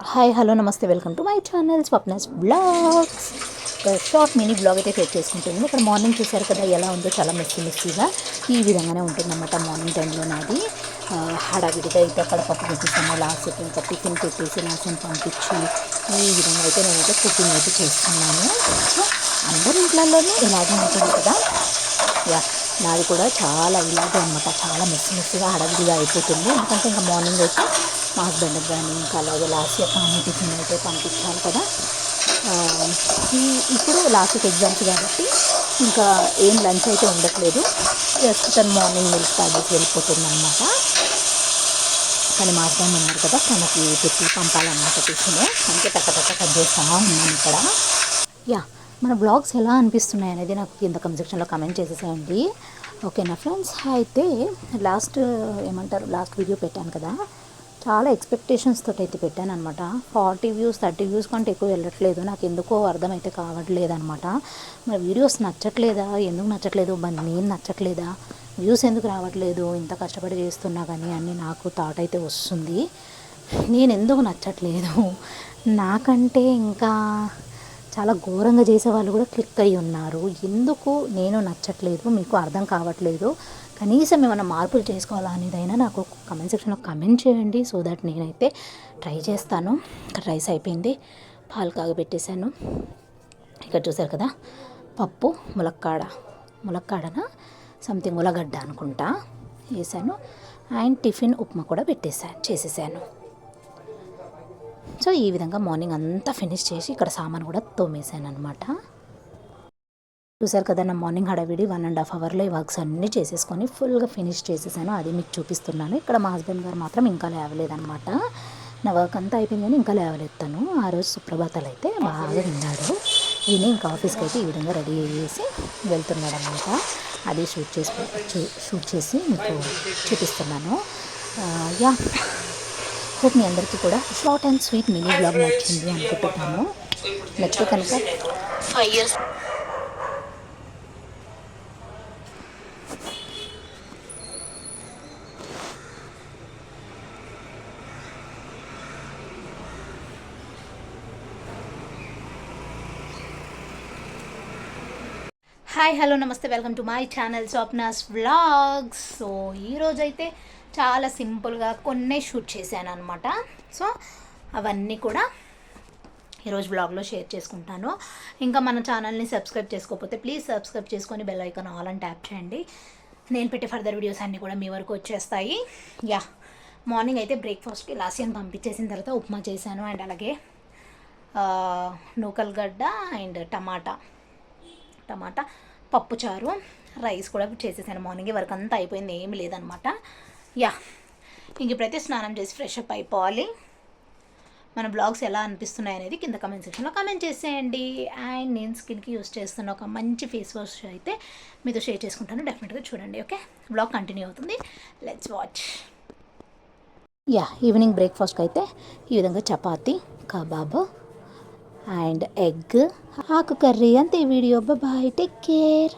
Hi hello నమస్తే welcome to my channel Swapna's vlogs. Short mini vlog అయితే share చేసుకుంటుంది. ఇక్కడ మార్నింగ్ చూశారు కదా ఎలా ఉందో, చాలా మెస్సీగా ఈ విధంగానే ఉంటుందన్నమాట. మార్నింగ్ టైంలో నాది హడావిడిగా అయితే అక్కడ పప్పు పెట్టేసాను. లాస్ట్ ఇంకా టిఫిన్ పెట్టేసి లాస్ట్ పంపించి ఈ విధంగా అయితే నేనైతే కుకింగ్ అయితే చేస్తున్నాను. సో అందరి ఇంట్లలోనే ఇలాగే ఉంటుంది కదా. యా, నాది కూడా చాలా ఇలాగే అనమాట. చాలా మెస్సీగా హడావిడిగా అయిపోతుంది. ఎందుకంటే ఇంకా మార్నింగ్ అయితే మా హస్బెండ్కి కానీ ఇంకా అలాగే లాస్ట్ ఇయర్ కానీ టిఫిన్ అయితే పంపించాలి కదా. ఇప్పుడు లాస్ట్ ఎగ్జామ్స్ కాబట్టి ఇంకా ఏం లంచ్ అయితే ఉండట్లేదు. జస్ట్ తను మార్నింగ్ మిల్క్ తాగేసి వెళ్ళిపోతుంది అనమాట. కానీ మా హస్బెండ్ ఉన్నారు కదా, తనకి పెట్టి పంపాలన్నమాట టిఫిన్. అందుకే టక్క కట్ చేస్తూ ఉన్నాను ఇక్కడ. యా, మన బ్లాగ్స్ ఎలా అనిపిస్తున్నాయి అనేది నాకు కింద కమెంట్ సెక్షన్లో కమెంట్ చేసేసేయండి. ఓకేనా ఫ్రెండ్స్. అయితే లాస్ట్ వీడియో పెట్టాను కదా, చాలా ఎక్స్పెక్టేషన్స్ తోటి అయితే పెట్టాను అనమాట. 40 వ్యూస్ 30 వ్యూస్ కంటే ఎక్కువ వెళ్ళట్లేదు. నాకు ఎందుకో అర్థమైతే కావట్లేదు అనమాట. మరి వీడియోస్ నచ్చట్లేదా, ఎందుకు నచ్చట్లేదు, నేను నచ్చట్లేదా, వ్యూస్ ఎందుకు రావట్లేదు, ఇంత కష్టపడి చేస్తున్నా కానీ అని నాకు థాట్ అయితే వస్తుంది. నేను ఎందుకు నచ్చట్లేదు, నాకంటే ఇంకా చాలా ఘోరంగా చేసే వాళ్ళు కూడా క్లిక్ అయ్యి ఉన్నారు. ఎందుకు నేను నచ్చట్లేదు మీకు అర్థం కావట్లేదు, కనీసం ఏమైనా మార్పులు చేసుకోవాలా అనేదైనా నాకు కమెంట్ సెక్షన్లో కమెంట్ చేయండి. సో దట్ నేనైతే ట్రై చేస్తాను. ఇక్కడ రైస్ అయిపోయింది, పాలు కాగబెట్టేశాను. ఇక్కడ చూసారు కదా, పప్పు ములక్కాడన సంథింగ్ ఉల్లగడ్డ అనుకుంటా వేసాను. అండ్ టిఫిన్ ఉప్మా కూడా చేసేసాను. సో ఈ విధంగా మార్నింగ్ అంతా ఫినిష్ చేసి ఇక్కడ సామాన్ కూడా తోమేసాను అనమాట. చూసారు కదా, నా మార్నింగ్ హడావిడి 1.5 అవర్లో ఈ వర్క్స్ అన్నీ చేసేసుకొని ఫుల్గా ఫినిష్ చేసేసాను. అది మీకు చూపిస్తున్నాను. ఇక్కడ మా హస్బెండ్ గారు మాత్రం ఇంకా లేవలేదనమాట. నా వర్క్ అంతా అయిపోయింది కానీ ఇంకా లేవలేదు తను. ఆ రోజు సుప్రభాతాలు అయితే బాగా విన్నాడు. ఈయన ఇంకా ఆఫీస్కి అయితే ఈ విధంగా రెడీ అయ్యేసి వెళ్తున్నాడు అనమాట. అది షూట్ చేసి మీకు చూపిస్తున్నాను. యా, హోప్ మీ అందరికీ కూడా short and sweet mini blog నచ్చింది అనుకుంటున్నాను. నచ్చితే కనుక 5 years హాయ్ హలో నమస్తే welcome to my channel Swapna's vlogs. So ఈరోజైతే చాలా సింపుల్గా కొన్ని షూట్ చేశాను అనమాట. సో అవన్నీ కూడా ఈరోజు బ్లాగ్లో షేర్ చేసుకుంటాను. ఇంకా మన ఛానల్ని సబ్స్క్రైబ్ చేసుకోకపోతే ప్లీజ్ సబ్స్క్రైబ్ చేసుకొని బెల్ ఐకాన్ ఆల్ అని ట్యాప్ చేయండి. నేను పెట్టే ఫర్దర్ వీడియోస్ అన్నీ కూడా మీ వరకు వచ్చేస్తాయి. యా, మార్నింగ్ అయితే బ్రేక్ఫాస్ట్కి లాసియన్ పంపించేసిన తర్వాత ఉప్మా చేశాను. అండ్ అలాగే నూకల్గడ్డ అండ్ టమాటా పప్పుచారు, రైస్ కూడా చేసేసాను. మార్నింగ్ వరకు అంతా అయిపోయింది, ఏమీ లేదనమాట. యా, ఇంక ఇప్పుడైతే స్నానం చేసి ఫ్రెష్ అప్ అయిపోవాలి. మన బ్లాగ్స్ ఎలా అనిపిస్తున్నాయి అనేది కింద కమెంట్ సెక్షన్లో కమెంట్ చేసేయండి. అండ్ నేను స్కిన్కి యూస్ చేస్తున్న ఒక మంచి ఫేస్ వాష్ అయితే మీతో షేర్ చేసుకుంటాను. డెఫినెట్గా చూడండి. ఓకే, బ్లాగ్ కంటిన్యూ అవుతుంది. Let's watch. యా, ఈవినింగ్ బ్రేక్ఫాస్ట్కి అయితే ఈ విధంగా చపాతీ, కబాబ్ అండ్ ఎగ్, ఆకు కర్రీ. అంతే వీడియో. Bye, take care.